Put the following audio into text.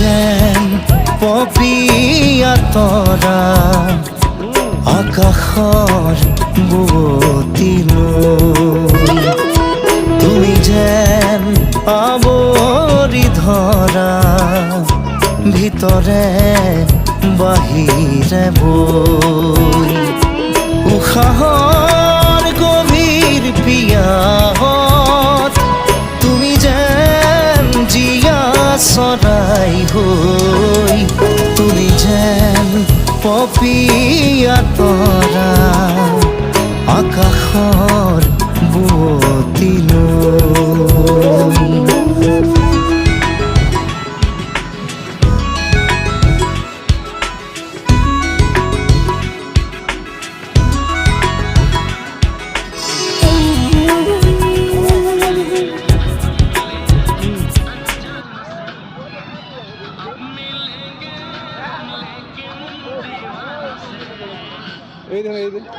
যেন পপিয়া তৰা আকাশৰ বুৱতী নৈ তুমি যেন আৱৰি ধৰা ভিতৰে বাহিৰে বৈ উশাহৰ গভীৰ পিয়াহত তুমি যেন জীয়া চৰাই হৈ তুমি যেন পপিয়া তৰা আকাশৰ বুৱতী নৈ এই দেখো